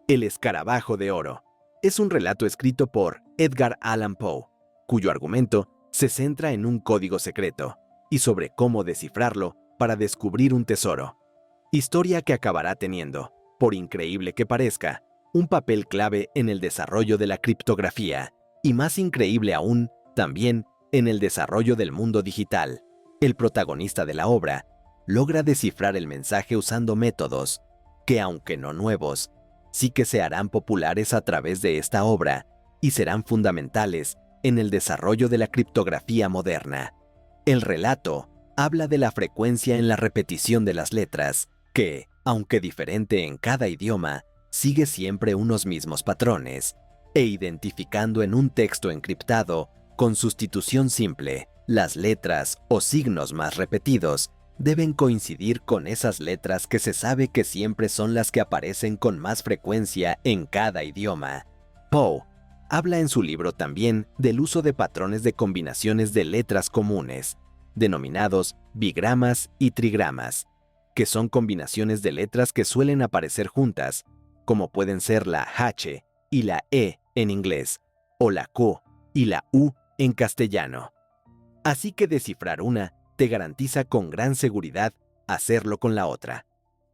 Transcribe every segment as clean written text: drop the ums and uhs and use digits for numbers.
El escarabajo de oro es un relato escrito por Edgar Allan Poe, cuyo argumento se centra en un código secreto y sobre cómo descifrarlo para descubrir un tesoro. Historia que acabará teniendo, por increíble que parezca, un papel clave en el desarrollo de la criptografía y, más increíble aún, también en el desarrollo del mundo digital. El protagonista de la obra logra descifrar el mensaje usando métodos que, aunque no nuevos, sí que se harán populares a través de esta obra y serán fundamentales en el desarrollo de la criptografía moderna. El relato habla de la frecuencia en la repetición de las letras, que, aunque diferente en cada idioma, sigue siempre unos mismos patrones, e identificando en un texto encriptado, con sustitución simple, las letras o signos más repetidos deben coincidir con esas letras que se sabe que siempre son las que aparecen con más frecuencia en cada idioma. Poe habla en su libro también del uso de patrones de combinaciones de letras comunes, denominados bigramas y trigramas, que son combinaciones de letras que suelen aparecer juntas, como pueden ser la H y la E en inglés, o la Q y la U en castellano. Así que descifrar una te garantiza con gran seguridad hacerlo con la otra.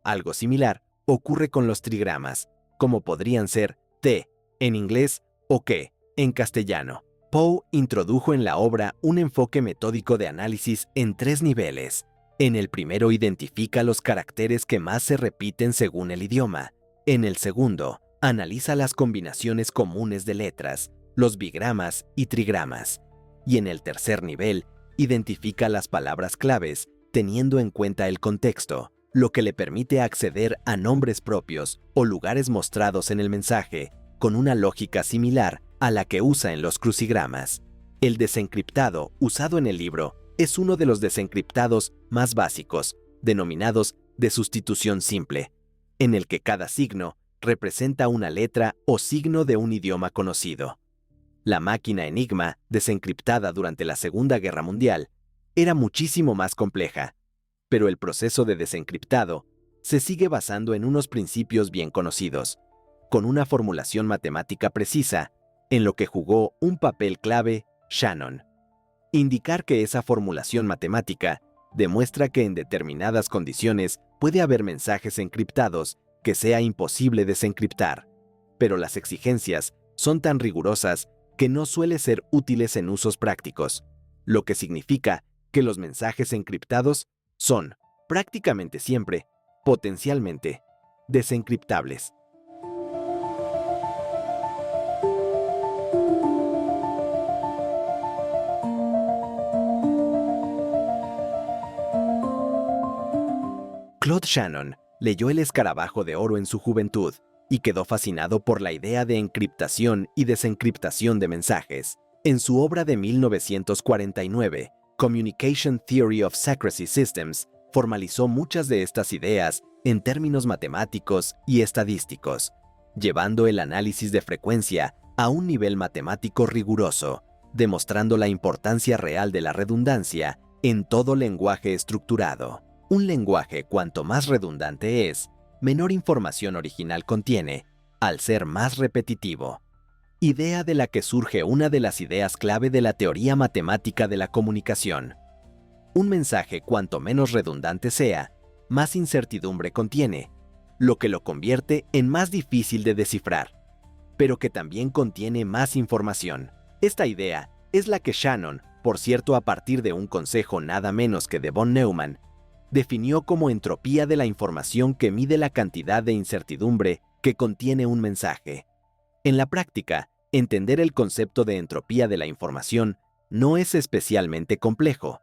Algo similar ocurre con los trigramas, como podrían ser T en inglés o que en castellano. Poe introdujo en la obra un enfoque metódico de análisis en 3 niveles. En el primero identifica los caracteres que más se repiten según el idioma. En el segundo, analiza las combinaciones comunes de letras, los bigramas y trigramas. Y en el tercer nivel, identifica las palabras claves teniendo en cuenta el contexto, lo que le permite acceder a nombres propios o lugares mostrados en el mensaje, con una lógica similar a la que usa en los crucigramas. El desencriptado usado en el libro es uno de los desencriptados más básicos, denominados de sustitución simple, en el que cada signo representa una letra o signo de un idioma conocido. La máquina Enigma, desencriptada durante la Segunda Guerra Mundial, era muchísimo más compleja, pero el proceso de desencriptado se sigue basando en unos principios bien conocidos, con una formulación matemática precisa, en lo que jugó un papel clave Shannon. Indicar que esa formulación matemática demuestra que en determinadas condiciones puede haber mensajes encriptados que sea imposible desencriptar, pero las exigencias son tan rigurosas que no suele ser útiles en usos prácticos, lo que significa que los mensajes encriptados son, prácticamente siempre, potencialmente, desencriptables. Claude Shannon leyó El escarabajo de oro en su juventud y quedó fascinado por la idea de encriptación y desencriptación de mensajes. En su obra de 1949, Communication Theory of Secrecy Systems, formalizó muchas de estas ideas en términos matemáticos y estadísticos, llevando el análisis de frecuencia a un nivel matemático riguroso, demostrando la importancia real de la redundancia en todo lenguaje estructurado. Un lenguaje cuanto más redundante es, menor información original contiene, al ser más repetitivo. Idea de la que surge una de las ideas clave de la teoría matemática de la comunicación. Un mensaje cuanto menos redundante sea, más incertidumbre contiene, lo que lo convierte en más difícil de descifrar, pero que también contiene más información. Esta idea es la que Shannon, por cierto a partir de un consejo nada menos que de von Neumann, definió como entropía de la información que mide la cantidad de incertidumbre que contiene un mensaje. En la práctica, entender el concepto de entropía de la información no es especialmente complejo.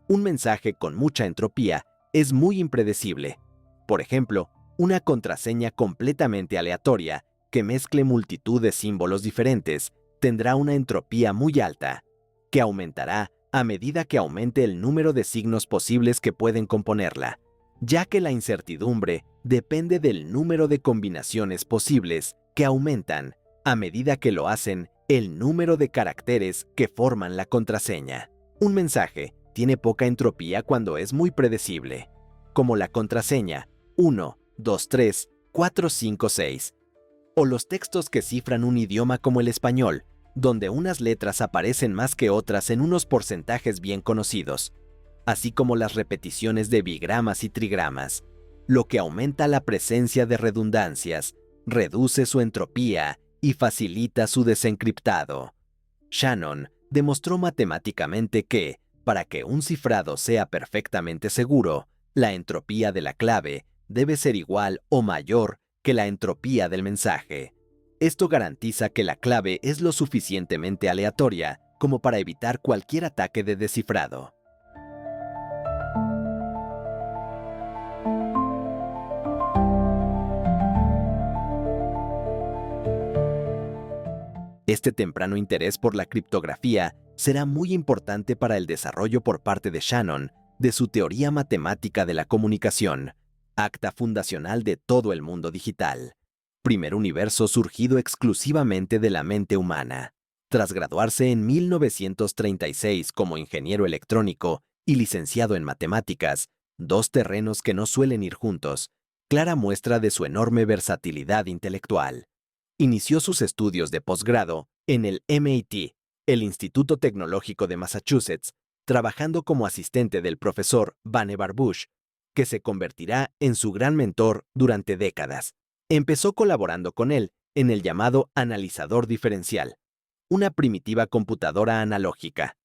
Un mensaje con mucha entropía es muy impredecible. Por ejemplo, una contraseña completamente aleatoria que mezcle multitud de símbolos diferentes tendrá una entropía muy alta, que aumentará a medida que aumente el número de signos posibles que pueden componerla, ya que la incertidumbre depende del número de combinaciones posibles que aumentan a medida que lo hacen el número de caracteres que forman la contraseña. Un mensaje tiene poca entropía cuando es muy predecible, como la contraseña 1, 2, 3, 4, 5, 6. o los textos que cifran un idioma como el español, donde unas letras aparecen más que otras en unos porcentajes bien conocidos, así como las repeticiones de bigramas y trigramas, lo que aumenta la presencia de redundancias, reduce su entropía y facilita su desencriptado. Shannon demostró matemáticamente que, para que un cifrado sea perfectamente seguro, la entropía de la clave debe ser igual o mayor que la entropía del mensaje. Esto garantiza que la clave es lo suficientemente aleatoria como para evitar cualquier ataque de descifrado. Este temprano interés por la criptografía será muy importante para el desarrollo por parte de Shannon de su teoría matemática de la comunicación, acta fundacional de todo el mundo digital, primer universo surgido exclusivamente de la mente humana. Tras graduarse en 1936 como ingeniero electrónico y licenciado en matemáticas, dos terrenos que no suelen ir juntos, clara muestra de su enorme versatilidad intelectual. Inició sus estudios de posgrado en el MIT, el Instituto Tecnológico de Massachusetts, trabajando como asistente del profesor Vannevar Bush, que se convertirá en su gran mentor durante décadas. Empezó colaborando con él en el llamado analizador diferencial, una primitiva computadora analógica.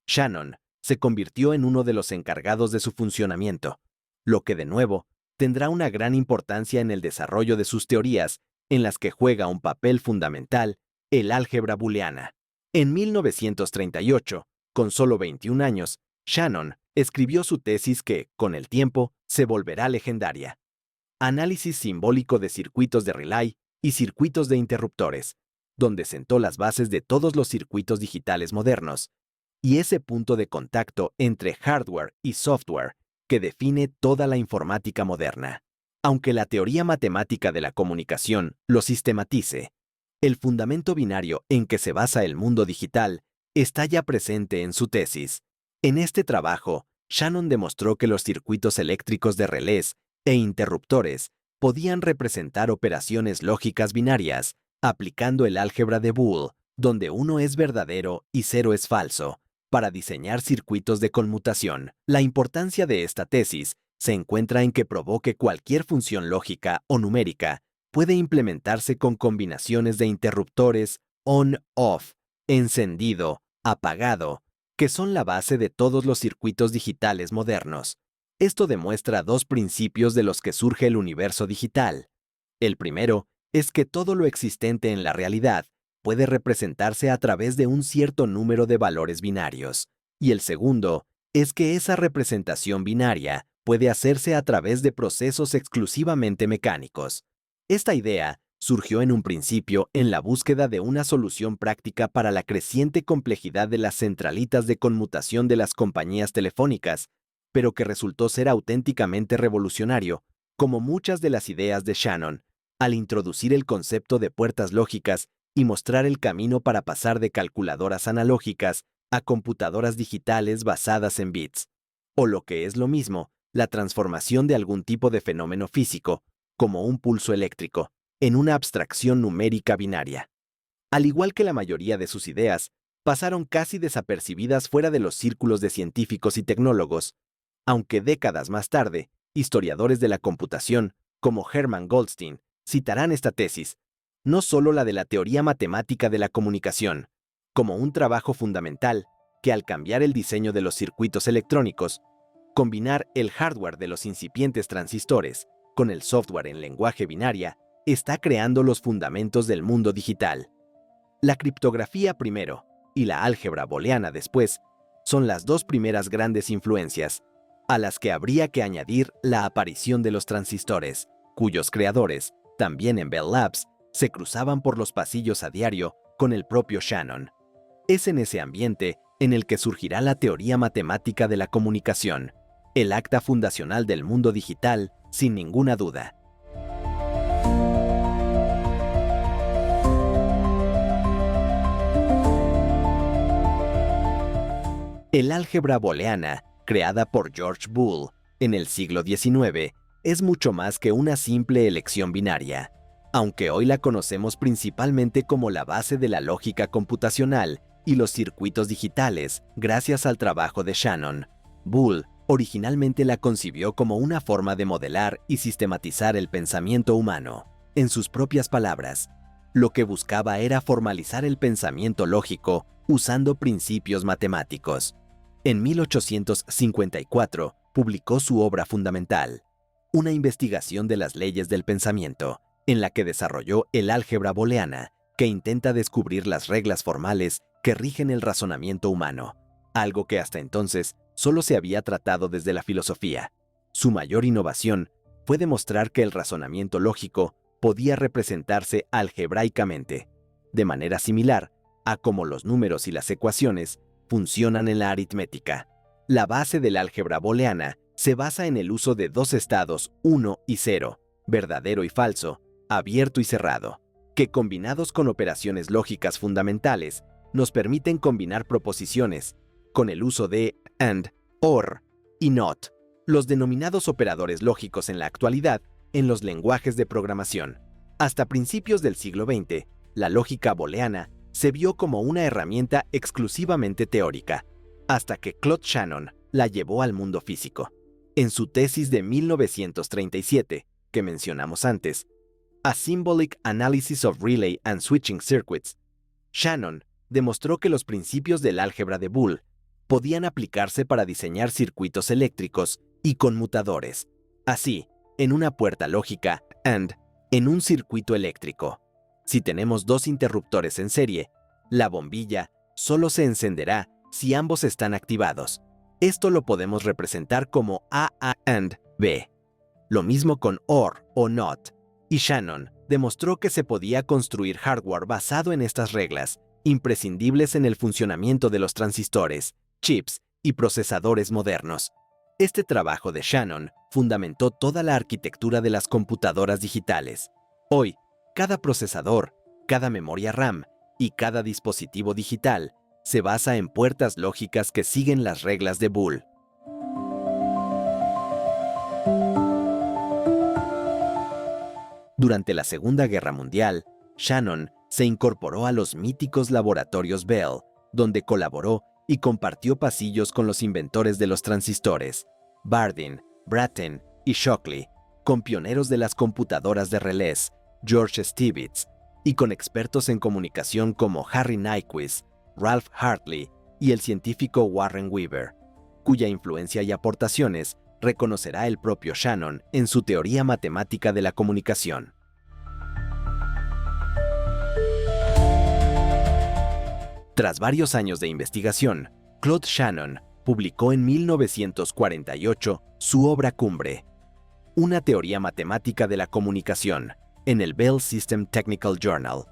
Shannon se convirtió en uno de los encargados de su funcionamiento, lo que de nuevo tendrá una gran importancia en el desarrollo de sus teorías, en las que juega un papel fundamental el álgebra booleana. En 1938, con solo 21 años, Shannon escribió su tesis que, con el tiempo, se volverá legendaria. Análisis simbólico de circuitos de relay y circuitos de interruptores, donde sentó las bases de todos los circuitos digitales modernos, y ese punto de contacto entre hardware y software que define toda la informática moderna. Aunque la teoría matemática de la comunicación lo sistematice, el fundamento binario en que se basa el mundo digital está ya presente en su tesis. En este trabajo, Shannon demostró que los circuitos eléctricos de relés e interruptores podían representar operaciones lógicas binarias, aplicando el álgebra de Boole, donde 1 es verdadero y 0 es falso, para diseñar circuitos de conmutación. La importancia de esta tesis se encuentra en que probó que cualquier función lógica o numérica puede implementarse con combinaciones de interruptores on-off, encendido, apagado, que son la base de todos los circuitos digitales modernos. Esto demuestra dos principios de los que surge el universo digital. El primero es que todo lo existente en la realidad puede representarse a través de un cierto número de valores binarios, y el segundo es que esa representación binaria puede hacerse a través de procesos exclusivamente mecánicos. Esta idea surgió en un principio en la búsqueda de una solución práctica para la creciente complejidad de las centralitas de conmutación de las compañías telefónicas, pero que resultó ser auténticamente revolucionario, como muchas de las ideas de Shannon, al introducir el concepto de puertas lógicas y mostrar el camino para pasar de calculadoras analógicas a computadoras digitales basadas en bits, o lo que es lo mismo, la transformación de algún tipo de fenómeno físico, como un pulso eléctrico, en una abstracción numérica binaria. Al igual que la mayoría de sus ideas, pasaron casi desapercibidas fuera de los círculos de científicos y tecnólogos, aunque décadas más tarde, historiadores de la computación, como Hermann Goldstein, citarán esta tesis, no solo la de la teoría matemática de la comunicación, como un trabajo fundamental que al cambiar el diseño de los circuitos electrónicos, combinar el hardware de los incipientes transistores con el software en lenguaje binaria, está creando los fundamentos del mundo digital. La criptografía primero y la álgebra booleana después son las dos primeras grandes influencias, a las que habría que añadir la aparición de los transistores, cuyos creadores, también en Bell Labs, se cruzaban por los pasillos a diario con el propio Shannon. Es en ese ambiente en el que surgirá la teoría matemática de la comunicación, el acta fundacional del mundo digital, sin ninguna duda. El álgebra booleana, creada por George Boole en el siglo XIX, es mucho más que una simple elección binaria. Aunque hoy la conocemos principalmente como la base de la lógica computacional y los circuitos digitales, gracias al trabajo de Shannon, Boole originalmente la concibió como una forma de modelar y sistematizar el pensamiento humano. En sus propias palabras, lo que buscaba era formalizar el pensamiento lógico usando principios matemáticos. En 1854 publicó su obra fundamental, Una investigación de las leyes del pensamiento, en la que desarrolló el álgebra booleana, que intenta descubrir las reglas formales que rigen el razonamiento humano, algo que hasta entonces solo se había tratado desde la filosofía. Su mayor innovación fue demostrar que el razonamiento lógico podía representarse algebraicamente, de manera similar a cómo los números y las ecuaciones funcionan en la aritmética. La base del álgebra booleana se basa en el uso de dos estados 1 y 0, verdadero y falso, abierto y cerrado, que combinados con operaciones lógicas fundamentales nos permiten combinar proposiciones con el uso de and, or y not, los denominados operadores lógicos en la actualidad en los lenguajes de programación. Hasta principios del siglo XX, la lógica booleana se vio como una herramienta exclusivamente teórica, hasta que Claude Shannon la llevó al mundo físico. En su tesis de 1937, que mencionamos antes, A Symbolic Analysis of Relay and Switching Circuits, Shannon demostró que los principios del álgebra de Boole podían aplicarse para diseñar circuitos eléctricos y conmutadores. Así, en una puerta lógica AND, en un circuito eléctrico, si tenemos dos interruptores en serie, la bombilla solo se encenderá si ambos están activados. Esto lo podemos representar como A AND B. Lo mismo con OR o NOT. Y Shannon demostró que se podía construir hardware basado en estas reglas, imprescindibles en el funcionamiento de los transistores, chips y procesadores modernos. Este trabajo de Shannon fundamentó toda la arquitectura de las computadoras digitales. Hoy, cada procesador, cada memoria RAM y cada dispositivo digital se basa en puertas lógicas que siguen las reglas de Boole. Durante la Segunda Guerra Mundial, Shannon se incorporó a los míticos laboratorios Bell, donde colaboró y compartió pasillos con los inventores de los transistores, Bardeen, Brattain y Shockley, con pioneros de las computadoras de relés, George Stibitz, y con expertos en comunicación como Harry Nyquist, Ralph Hartley y el científico Warren Weaver, cuya influencia y aportaciones reconocerá el propio Shannon en su teoría matemática de la comunicación. Tras varios años de investigación, Claude Shannon publicó en 1948 su obra cumbre, Una teoría matemática de la comunicación, en el Bell System Technical Journal.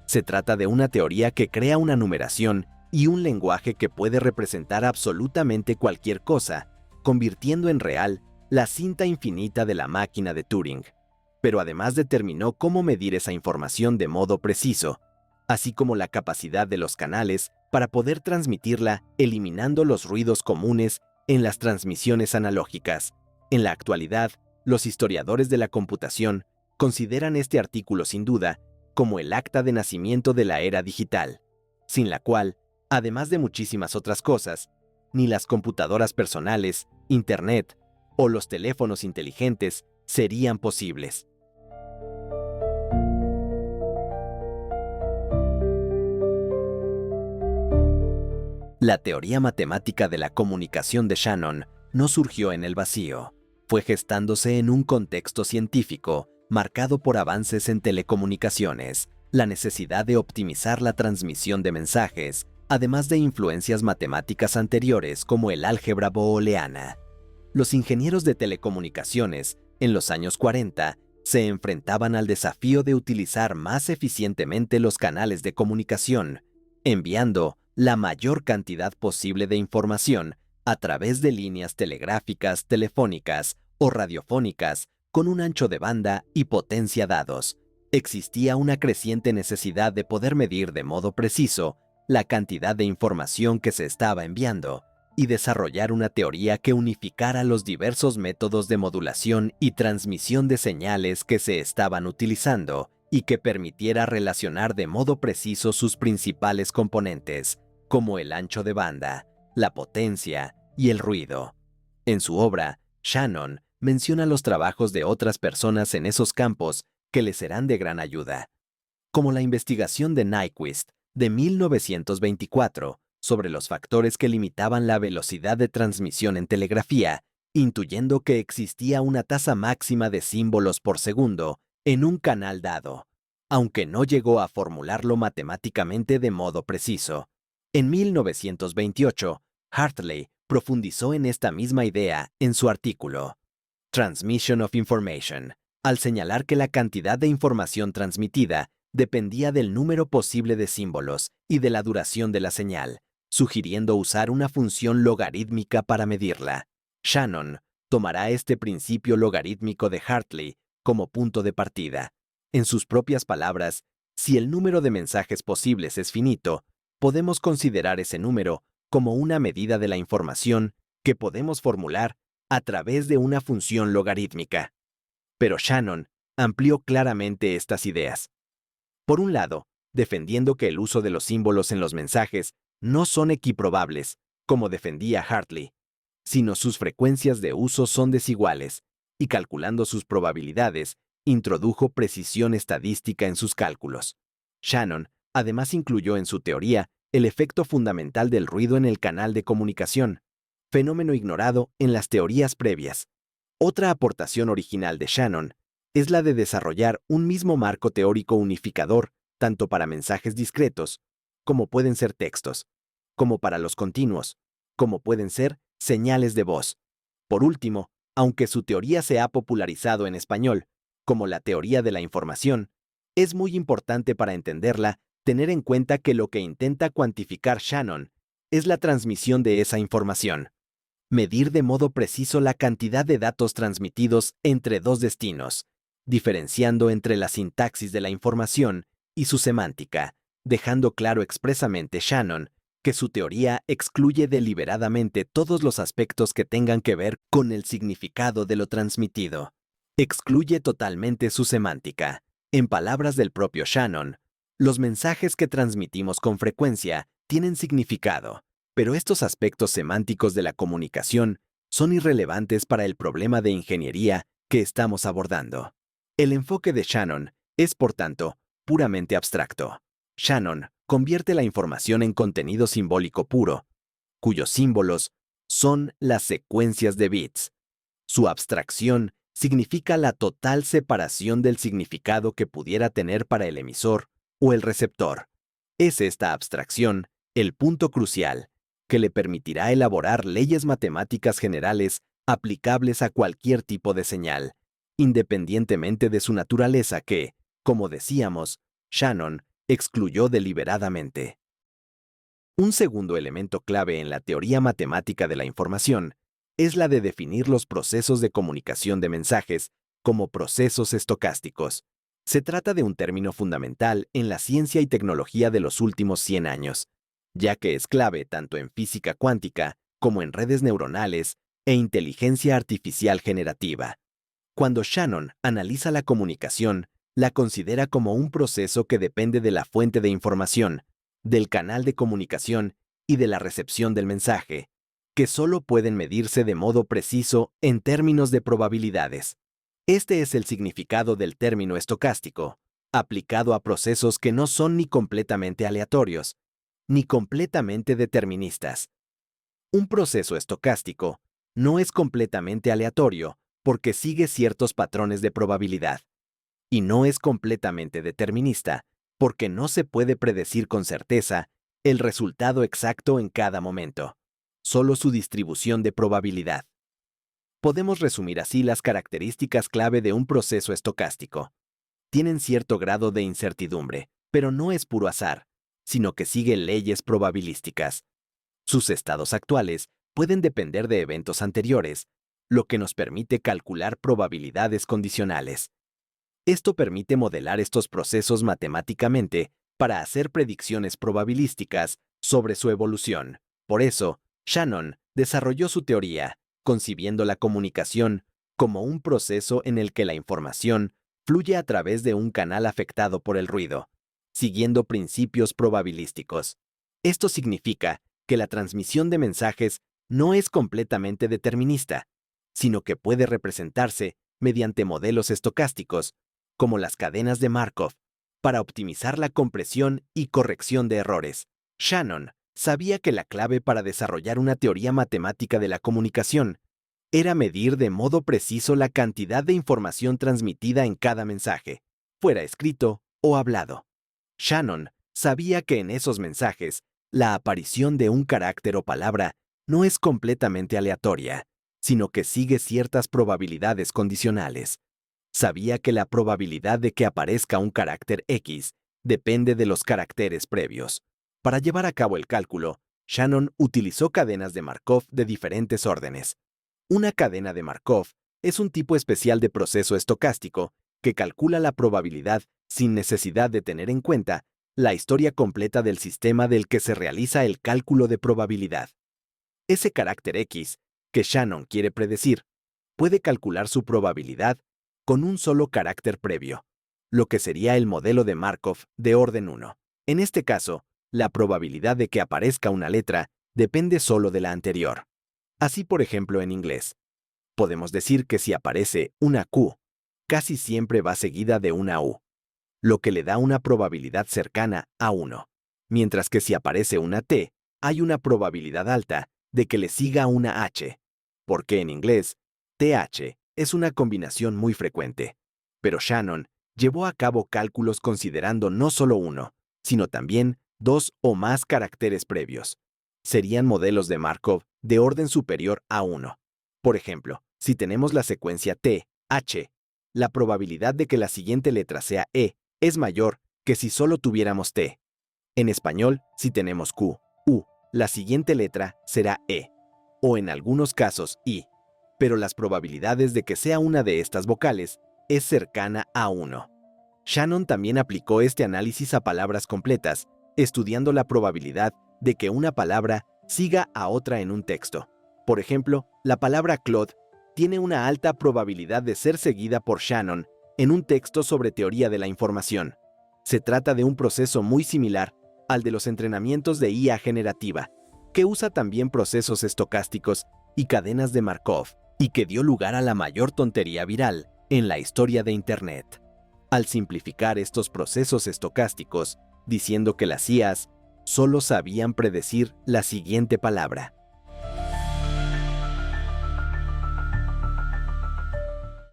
Se trata de una teoría que crea una numeración y un lenguaje que puede representar absolutamente cualquier cosa, convirtiendo en real la cinta infinita de la máquina de Turing. Pero además determinó cómo medir esa información de modo preciso, así como la capacidad de los canales para poder transmitirla eliminando los ruidos comunes en las transmisiones analógicas. En la actualidad, los historiadores de la computación consideran este artículo sin duda como el acta de nacimiento de la era digital, sin la cual, además de muchísimas otras cosas, ni las computadoras personales, Internet o los teléfonos inteligentes serían posibles. La teoría matemática de la comunicación de Shannon no surgió en el vacío. Fue gestándose en un contexto científico marcado por avances en telecomunicaciones, la necesidad de optimizar la transmisión de mensajes, además de influencias matemáticas anteriores como el álgebra booleana. Los ingenieros de telecomunicaciones, en los años 40, se enfrentaban al desafío de utilizar más eficientemente los canales de comunicación, enviando la mayor cantidad posible de información a través de líneas telegráficas, telefónicas o radiofónicas con un ancho de banda y potencia dados. Existía una creciente necesidad de poder medir de modo preciso la cantidad de información que se estaba enviando y desarrollar una teoría que unificara los diversos métodos de modulación y transmisión de señales que se estaban utilizando y que permitiera relacionar de modo preciso sus principales componentes, como el ancho de banda, la potencia y el ruido. En su obra, Shannon menciona los trabajos de otras personas en esos campos que le serán de gran ayuda, como la investigación de Nyquist de 1924 sobre los factores que limitaban la velocidad de transmisión en telegrafía, intuyendo que existía una tasa máxima de símbolos por segundo en un canal dado, aunque no llegó a formularlo matemáticamente de modo preciso. En 1928, Hartley profundizó en esta misma idea en su artículo Transmission of Information, al señalar que la cantidad de información transmitida dependía del número posible de símbolos y de la duración de la señal, sugiriendo usar una función logarítmica para medirla. Shannon tomará este principio logarítmico de Hartley como punto de partida. En sus propias palabras, si el número de mensajes posibles es finito, podemos considerar ese número como una medida de la información que podemos formular a través de una función logarítmica. Pero Shannon amplió claramente estas ideas. Por un lado, defendiendo que el uso de los símbolos en los mensajes no son equiprobables, como defendía Hartley, sino sus frecuencias de uso son desiguales, y calculando sus probabilidades, introdujo precisión estadística en sus cálculos. Shannon además incluyó en su teoría el efecto fundamental del ruido en el canal de comunicación, fenómeno ignorado en las teorías previas. Otra aportación original de Shannon es la de desarrollar un mismo marco teórico unificador tanto para mensajes discretos, como pueden ser textos, como para los continuos, como pueden ser señales de voz. Por último, aunque su teoría se ha popularizado en español, como la teoría de la información, es muy importante para entenderla tener en cuenta que lo que intenta cuantificar Shannon es la transmisión de esa información. Medir de modo preciso la cantidad de datos transmitidos entre dos destinos, diferenciando entre la sintaxis de la información y su semántica, dejando claro expresamente Shannon que su teoría excluye deliberadamente todos los aspectos que tengan que ver con el significado de lo transmitido. Excluye totalmente su semántica. En palabras del propio Shannon, los mensajes que transmitimos con frecuencia tienen significado, pero estos aspectos semánticos de la comunicación son irrelevantes para el problema de ingeniería que estamos abordando. El enfoque de Shannon es, por tanto, puramente abstracto. Shannon convierte la información en contenido simbólico puro, cuyos símbolos son las secuencias de bits. Su abstracción significa la total separación del significado que pudiera tener para el emisor o el receptor. Es esta abstracción el punto crucial que le permitirá elaborar leyes matemáticas generales aplicables a cualquier tipo de señal, independientemente de su naturaleza que, como decíamos, Shannon excluyó deliberadamente. Un segundo elemento clave en la teoría matemática de la información es la de definir los procesos de comunicación de mensajes como procesos estocásticos. Se trata de un término fundamental en la ciencia y tecnología de los últimos 100 años, ya que es clave tanto en física cuántica como en redes neuronales e inteligencia artificial generativa. Cuando Shannon analiza la comunicación, la considera como un proceso que depende de la fuente de información, del canal de comunicación y de la recepción del mensaje, que solo pueden medirse de modo preciso en términos de probabilidades. Este es el significado del término estocástico, aplicado a procesos que no son ni completamente aleatorios, ni completamente deterministas. Un proceso estocástico no es completamente aleatorio porque sigue ciertos patrones de probabilidad, y no es completamente determinista porque no se puede predecir con certeza el resultado exacto en cada momento, solo su distribución de probabilidad. Podemos resumir así las características clave de un proceso estocástico. Tienen cierto grado de incertidumbre, pero no es puro azar, sino que sigue leyes probabilísticas. Sus estados actuales pueden depender de eventos anteriores, lo que nos permite calcular probabilidades condicionales. Esto permite modelar estos procesos matemáticamente para hacer predicciones probabilísticas sobre su evolución. Por eso, Shannon desarrolló su teoría, concibiendo la comunicación como un proceso en el que la información fluye a través de un canal afectado por el ruido, siguiendo principios probabilísticos. Esto significa que la transmisión de mensajes no es completamente determinista, sino que puede representarse mediante modelos estocásticos, como las cadenas de Markov, para optimizar la compresión y corrección de errores. Shannon sabía que la clave para desarrollar una teoría matemática de la comunicación era medir de modo preciso la cantidad de información transmitida en cada mensaje, fuera escrito o hablado. Shannon sabía que en esos mensajes, la aparición de un carácter o palabra no es completamente aleatoria, sino que sigue ciertas probabilidades condicionales. Sabía que la probabilidad de que aparezca un carácter X depende de los caracteres previos. Para llevar a cabo el cálculo, Shannon utilizó cadenas de Markov de diferentes órdenes. Una cadena de Markov es un tipo especial de proceso estocástico que calcula la probabilidad sin necesidad de tener en cuenta la historia completa del sistema del que se realiza el cálculo de probabilidad. Ese carácter X, que Shannon quiere predecir, puede calcular su probabilidad con un solo carácter previo, lo que sería el modelo de Markov de orden 1. En este caso, la probabilidad de que aparezca una letra depende solo de la anterior. Así, por ejemplo, en inglés, podemos decir que si aparece una Q, casi siempre va seguida de una U, lo que le da una probabilidad cercana a 1, mientras que si aparece una T, hay una probabilidad alta de que le siga una H, porque en inglés, TH es una combinación muy frecuente. Pero Shannon llevó a cabo cálculos considerando no solo uno, sino también dos o más caracteres previos. Serían modelos de Markov de orden superior a 1. Por ejemplo, si tenemos la secuencia T, H, la probabilidad de que la siguiente letra sea E es mayor que si solo tuviéramos T. En español, si tenemos Q, U, la siguiente letra será E, o en algunos casos I, pero las probabilidades de que sea una de estas vocales es cercana a 1. Shannon también aplicó este análisis a palabras completas, estudiando la probabilidad de que una palabra siga a otra en un texto. Por ejemplo, la palabra Claude tiene una alta probabilidad de ser seguida por Shannon en un texto sobre teoría de la información. Se trata de un proceso muy similar al de los entrenamientos de IA generativa, que usa también procesos estocásticos y cadenas de Markov, y que dio lugar a la mayor tontería viral en la historia de Internet. Al simplificar estos procesos estocásticos, diciendo que las IAs solo sabían predecir la siguiente palabra.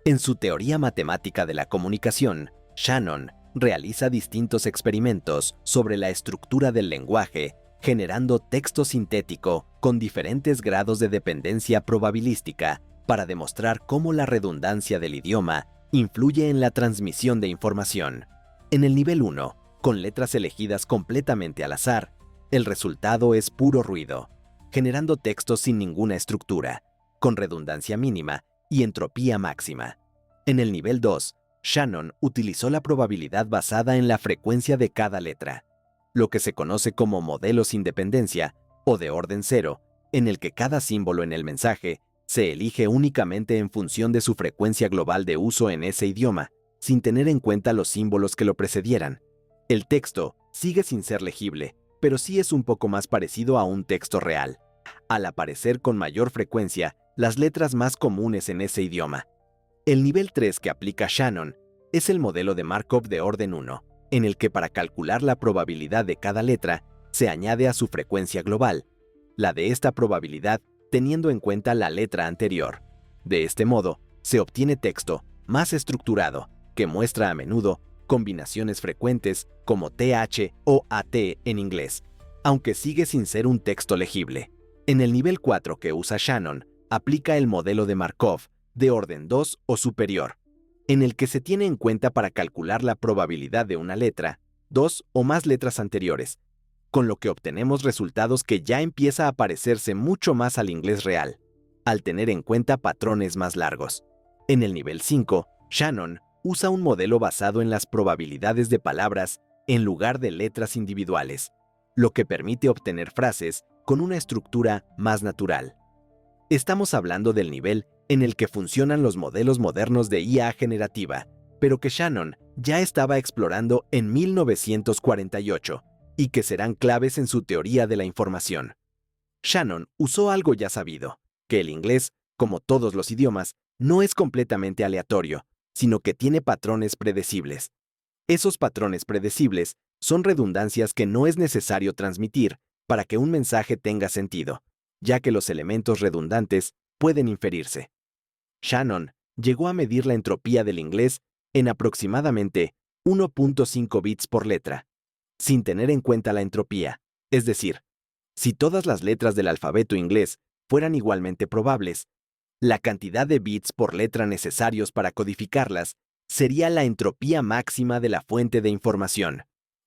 En su teoría matemática de la comunicación, Shannon realiza distintos experimentos sobre la estructura del lenguaje, generando texto sintético con diferentes grados de dependencia probabilística para demostrar cómo la redundancia del idioma influye en la transmisión de información. En el nivel 1, con letras elegidas completamente al azar, el resultado es puro ruido, generando textos sin ninguna estructura, con redundancia mínima y entropía máxima. En el nivel 2, Shannon utilizó la probabilidad basada en la frecuencia de cada letra, lo que se conoce como modelo sin dependencia o de orden cero, en el que cada símbolo en el mensaje se elige únicamente en función de su frecuencia global de uso en ese idioma, sin tener en cuenta los símbolos que lo precedieran. El texto sigue sin ser legible, pero sí es un poco más parecido a un texto real, al aparecer con mayor frecuencia las letras más comunes en ese idioma. El nivel 3 que aplica Shannon es el modelo de Markov de orden 1, en el que para calcular la probabilidad de cada letra se añade a su frecuencia global, la de esta probabilidad teniendo en cuenta la letra anterior. De este modo, se obtiene texto más estructurado, que muestra a menudo combinaciones frecuentes como TH o AT en inglés, aunque sigue sin ser un texto legible. En el nivel 4 que usa Shannon, aplica el modelo de Markov de orden 2 o superior, en el que se tiene en cuenta para calcular la probabilidad de una letra, dos o más letras anteriores, con lo que obtenemos resultados que ya empieza a parecerse mucho más al inglés real, al tener en cuenta patrones más largos. En el nivel 5, Shannon usa un modelo basado en las probabilidades de palabras en lugar de letras individuales, lo que permite obtener frases con una estructura más natural. Estamos hablando del nivel en el que funcionan los modelos modernos de IA generativa, pero que Shannon ya estaba explorando en 1948 y que serán claves en su teoría de la información. Shannon usó algo ya sabido, que el inglés, como todos los idiomas, no es completamente aleatorio, sino que tiene patrones predecibles. Esos patrones predecibles son redundancias que no es necesario transmitir para que un mensaje tenga sentido, ya que los elementos redundantes pueden inferirse. Shannon llegó a medir la entropía del inglés en aproximadamente 1.5 bits por letra, sin tener en cuenta la entropía, es decir, si todas las letras del alfabeto inglés fueran igualmente probables, la cantidad de bits por letra necesarios para codificarlas sería la entropía máxima de la fuente de información.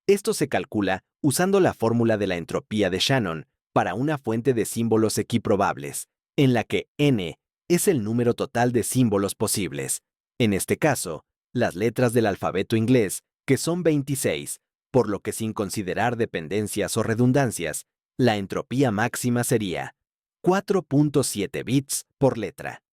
Esto se calcula usando la fórmula de la entropía de Shannon para una fuente de símbolos equiprobables, en la que n es el número total de símbolos posibles. En este caso, las letras del alfabeto inglés, que son 26, por lo que sin considerar dependencias o redundancias, la entropía máxima sería 4.7 bits por letra.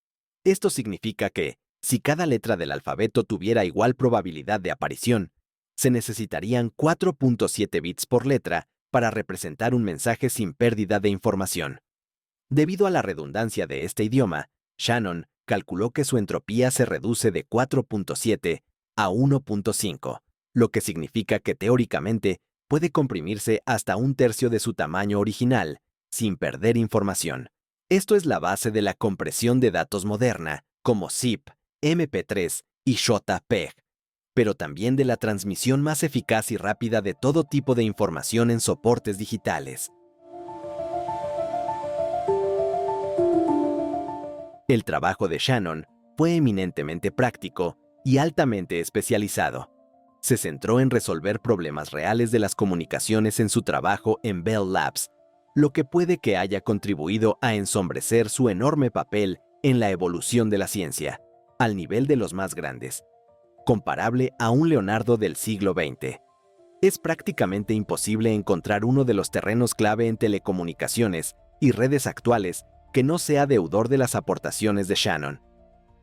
Esto significa que, si cada letra del alfabeto tuviera igual probabilidad de aparición, se necesitarían 4.7 bits por letra para representar un mensaje sin pérdida de información. Debido a la redundancia de este idioma, Shannon calculó que su entropía se reduce de 4.7 a 1.5, lo que significa que teóricamente puede comprimirse hasta un tercio de su tamaño original, sin perder información. Esto es la base de la compresión de datos moderna, como zip, MP3 y JPEG, pero también de la transmisión más eficaz y rápida de todo tipo de información en soportes digitales. El trabajo de Shannon fue eminentemente práctico y altamente especializado. Se centró en resolver problemas reales de las comunicaciones en su trabajo en Bell Labs, lo que puede que haya contribuido a ensombrecer su enorme papel en la evolución de la ciencia, al nivel de los más grandes, comparable a un Leonardo del siglo XX. Es prácticamente imposible encontrar uno de los terrenos clave en telecomunicaciones y redes actuales que no sea deudor de las aportaciones de Shannon.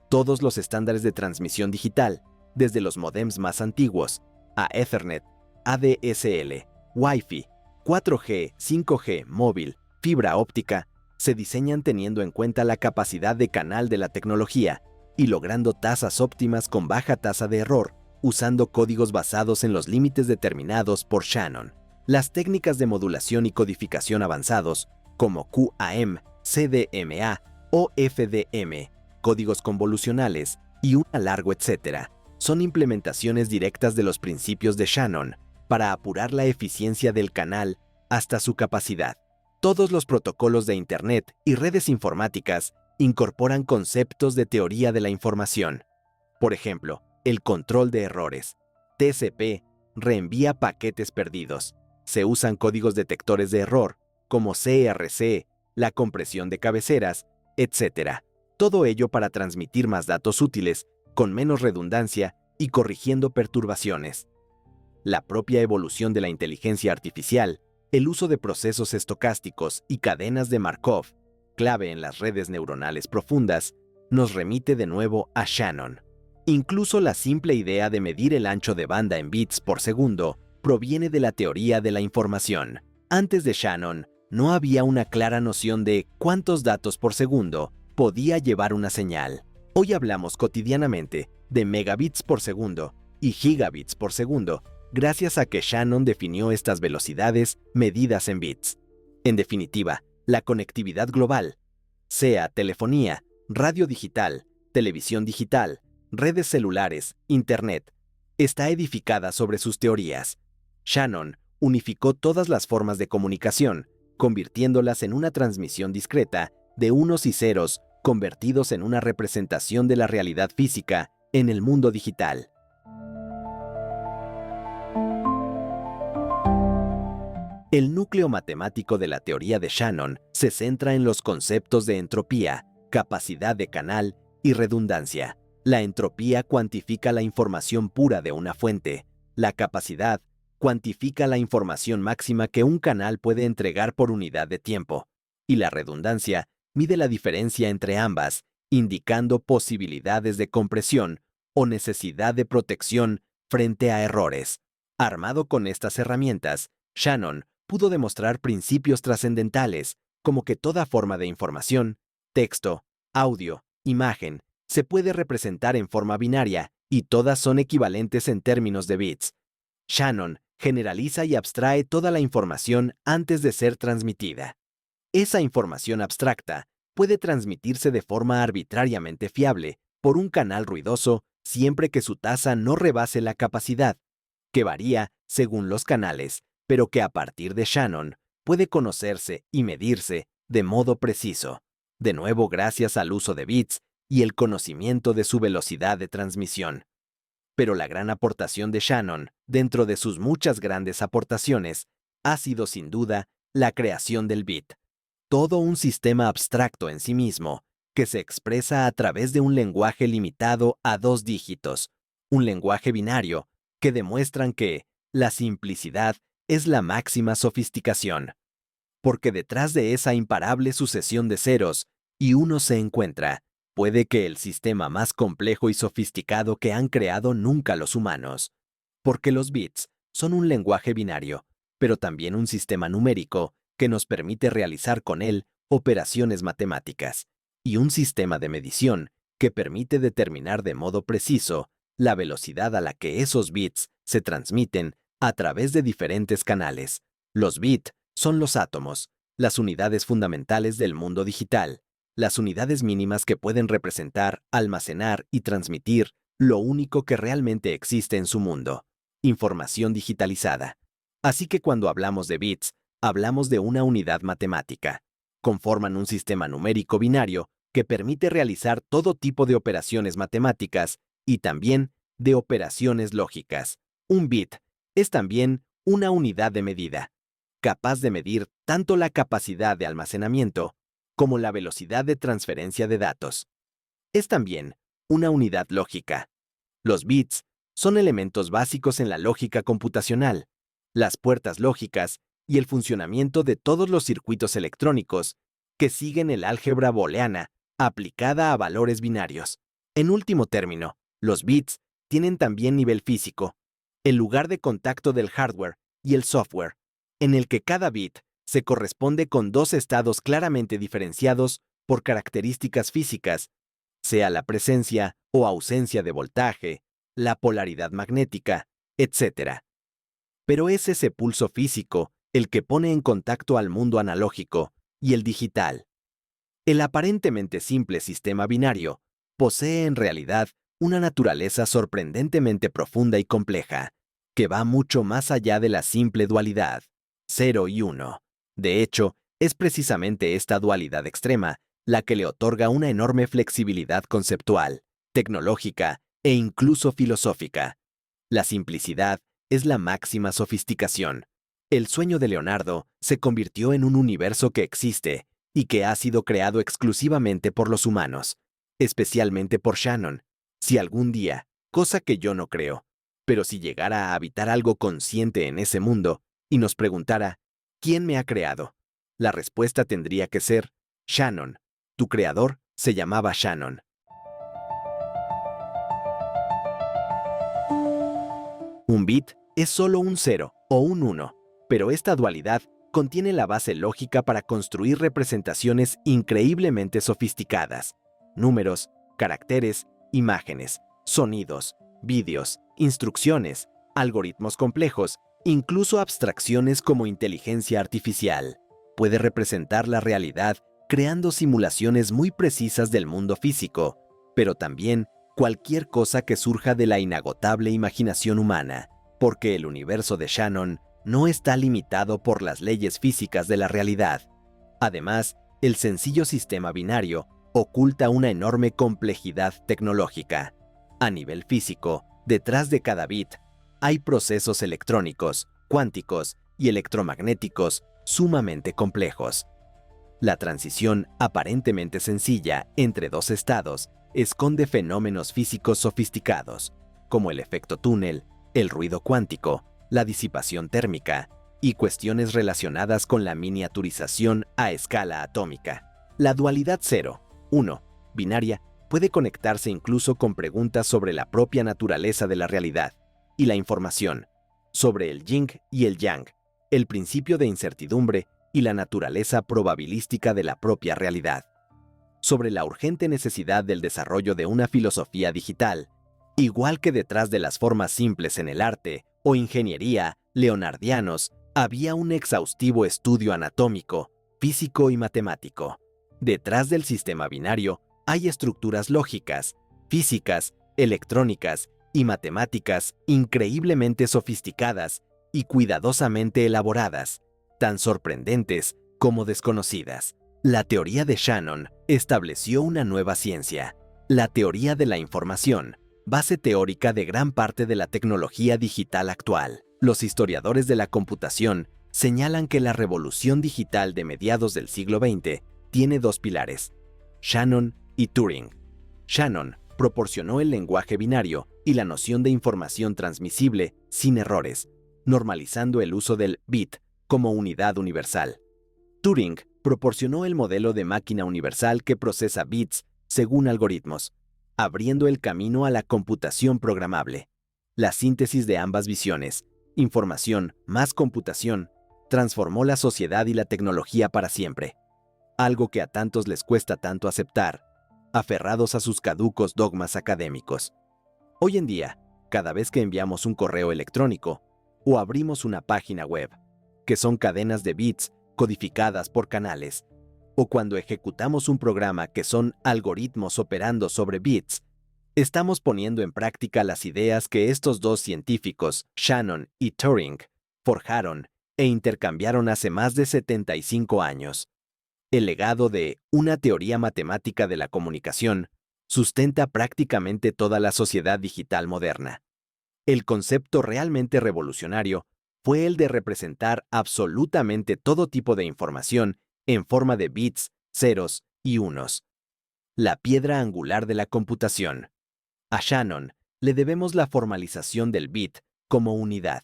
Todos los estándares de transmisión digital, desde los módems más antiguos, a Ethernet, ADSL, Wi-Fi, 4G, 5G, móvil, fibra óptica, se diseñan teniendo en cuenta la capacidad de canal de la tecnología y logrando tasas óptimas con baja tasa de error, usando códigos basados en los límites determinados por Shannon. Las técnicas de modulación y codificación avanzados, como QAM, CDMA o FDM, códigos convolucionales y un largo etcétera, son implementaciones directas de los principios de Shannon para apurar la eficiencia del canal hasta su capacidad. Todos los protocolos de Internet y redes informáticas incorporan conceptos de teoría de la información. Por ejemplo, el control de errores. TCP reenvía paquetes perdidos. Se usan códigos detectores de error, como CRC, la compresión de cabeceras, etc. Todo ello para transmitir más datos útiles, con menos redundancia y corrigiendo perturbaciones. La propia evolución de la inteligencia artificial, el uso de procesos estocásticos y cadenas de Markov, clave en las redes neuronales profundas, nos remite de nuevo a Shannon. Incluso la simple idea de medir el ancho de banda en bits por segundo proviene de la teoría de la información. Antes de Shannon, no había una clara noción de cuántos datos por segundo podía llevar una señal. Hoy hablamos cotidianamente de megabits por segundo y gigabits por segundo, gracias a que Shannon definió estas velocidades medidas en bits. En definitiva, la conectividad global, sea telefonía, radio digital, televisión digital, redes celulares, Internet, está edificada sobre sus teorías. Shannon unificó todas las formas de comunicación, convirtiéndolas en una transmisión discreta de unos y ceros convertidos en una representación de la realidad física en el mundo digital. El núcleo matemático de la teoría de Shannon se centra en los conceptos de entropía, capacidad de canal y redundancia. La entropía cuantifica la información pura de una fuente. La capacidad cuantifica la información máxima que un canal puede entregar por unidad de tiempo. Y la redundancia mide la diferencia entre ambas, indicando posibilidades de compresión o necesidad de protección frente a errores. Armado con estas herramientas, Shannon pudo demostrar principios trascendentales, como que toda forma de información, texto, audio, imagen, se puede representar en forma binaria y todas son equivalentes en términos de bits. Shannon generaliza y abstrae toda la información antes de ser transmitida. Esa información abstracta puede transmitirse de forma arbitrariamente fiable por un canal ruidoso siempre que su tasa no rebase la capacidad, que varía según los canales, pero que a partir de Shannon puede conocerse y medirse de modo preciso, de nuevo gracias al uso de bits y el conocimiento de su velocidad de transmisión. Pero la gran aportación de Shannon, dentro de sus muchas grandes aportaciones, ha sido sin duda la creación del bit, todo un sistema abstracto en sí mismo, que se expresa a través de un lenguaje limitado a 2 dígitos, un lenguaje binario, que demuestran que la simplicidad es la máxima sofisticación. Porque detrás de esa imparable sucesión de ceros y unos se encuentra, puede que el sistema más complejo y sofisticado que han creado nunca los humanos. Porque los bits son un lenguaje binario, pero también un sistema numérico que nos permite realizar con él operaciones matemáticas, y un sistema de medición que permite determinar de modo preciso la velocidad a la que esos bits se transmiten a través de diferentes canales. Los bits son los átomos, las unidades fundamentales del mundo digital, las unidades mínimas que pueden representar, almacenar y transmitir lo único que realmente existe en su mundo, información digitalizada. Así que cuando hablamos de bits, hablamos de una unidad matemática. Conforman un sistema numérico binario que permite realizar todo tipo de operaciones matemáticas y también de operaciones lógicas. Un bit es también una unidad de medida, capaz de medir tanto la capacidad de almacenamiento como la velocidad de transferencia de datos. Es también una unidad lógica. Los bits son elementos básicos en la lógica computacional, las puertas lógicas y el funcionamiento de todos los circuitos electrónicos que siguen el álgebra booleana aplicada a valores binarios. En último término, los bits tienen también nivel físico, el lugar de contacto del hardware y el software, en el que cada bit se corresponde con 2 estados claramente diferenciados por características físicas, sea la presencia o ausencia de voltaje, la polaridad magnética, etc. Pero es ese pulso físico el que pone en contacto al mundo analógico y el digital. El aparentemente simple sistema binario posee en realidad una naturaleza sorprendentemente profunda y compleja, que va mucho más allá de la simple dualidad, 0 y 1. De hecho, es precisamente esta dualidad extrema la que le otorga una enorme flexibilidad conceptual, tecnológica e incluso filosófica. La simplicidad es la máxima sofisticación. El sueño de Leonardo se convirtió en un universo que existe y que ha sido creado exclusivamente por los humanos, especialmente por Shannon. Si algún día, cosa que yo no creo, pero si llegara a habitar algo consciente en ese mundo y nos preguntara, ¿quién me ha creado? La respuesta tendría que ser, Shannon. Tu creador se llamaba Shannon. Un bit es solo un 0 o un 1, pero esta dualidad contiene la base lógica para construir representaciones increíblemente sofisticadas. Números, caracteres, imágenes, sonidos, vídeos, instrucciones, algoritmos complejos, incluso abstracciones como inteligencia artificial. Puede representar la realidad creando simulaciones muy precisas del mundo físico, pero también cualquier cosa que surja de la inagotable imaginación humana, porque el universo de Shannon no está limitado por las leyes físicas de la realidad. Además, el sencillo sistema binario oculta una enorme complejidad tecnológica. A nivel físico, detrás de cada bit, hay procesos electrónicos, cuánticos y electromagnéticos sumamente complejos. La transición aparentemente sencilla entre 2 estados esconde fenómenos físicos sofisticados, como el efecto túnel, el ruido cuántico, la disipación térmica y cuestiones relacionadas con la miniaturización a escala atómica. La dualidad 0, 1, binaria, puede conectarse incluso con preguntas sobre la propia naturaleza de la realidad y la información, sobre el yin y el yang, el principio de incertidumbre y la naturaleza probabilística de la propia realidad, sobre la urgente necesidad del desarrollo de una filosofía digital, igual que detrás de las formas simples en el arte o ingeniería leonardianos, había un exhaustivo estudio anatómico, físico y matemático. Detrás del sistema binario hay estructuras lógicas, físicas, electrónicas y matemáticas increíblemente sofisticadas y cuidadosamente elaboradas, tan sorprendentes como desconocidas. La teoría de Shannon estableció una nueva ciencia, la teoría de la información, base teórica de gran parte de la tecnología digital actual. Los historiadores de la computación señalan que la revolución digital de mediados del siglo XX tiene dos pilares, Shannon y Turing. Shannon proporcionó el lenguaje binario y la noción de información transmisible sin errores, normalizando el uso del bit como unidad universal. Turing proporcionó el modelo de máquina universal que procesa bits según algoritmos, abriendo el camino a la computación programable. La síntesis de ambas visiones, información más computación, transformó la sociedad y la tecnología para siempre. Algo que a tantos les cuesta tanto aceptar, aferrados a sus caducos dogmas académicos. Hoy en día, cada vez que enviamos un correo electrónico o abrimos una página web, que son cadenas de bits codificadas por canales, o cuando ejecutamos un programa que son algoritmos operando sobre bits, estamos poniendo en práctica las ideas que estos dos científicos, Shannon y Turing, forjaron e intercambiaron hace más de 75 años. El legado de una teoría matemática de la comunicación sustenta prácticamente toda la sociedad digital moderna. El concepto realmente revolucionario fue el de representar absolutamente todo tipo de información en forma de bits, ceros y unos. La piedra angular de la computación. A Shannon le debemos la formalización del bit como unidad,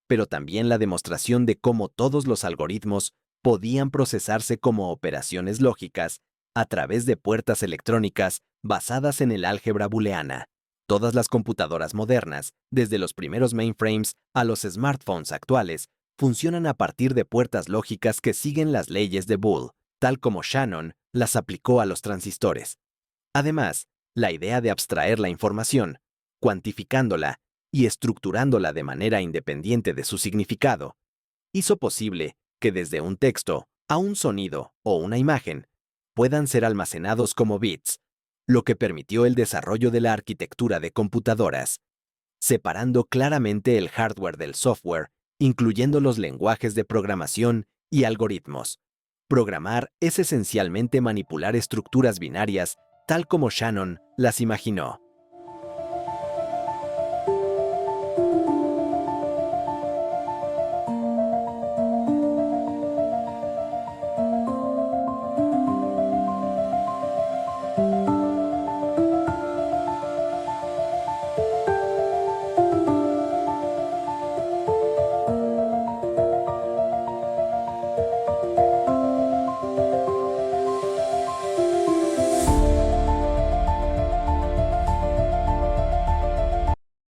pero también la demostración de cómo todos los algoritmos podían procesarse como operaciones lógicas a través de puertas electrónicas basadas en el álgebra booleana. Todas las computadoras modernas, desde los primeros mainframes a los smartphones actuales, funcionan a partir de puertas lógicas que siguen las leyes de Boole, tal como Shannon las aplicó a los transistores. Además, la idea de abstraer la información, cuantificándola y estructurándola de manera independiente de su significado, hizo posible que desde un texto a un sonido o una imagen puedan ser almacenados como bits, lo que permitió el desarrollo de la arquitectura de computadoras, separando claramente el hardware del software, incluyendo los lenguajes de programación y algoritmos. Programar es esencialmente manipular estructuras binarias tal como Shannon las imaginó.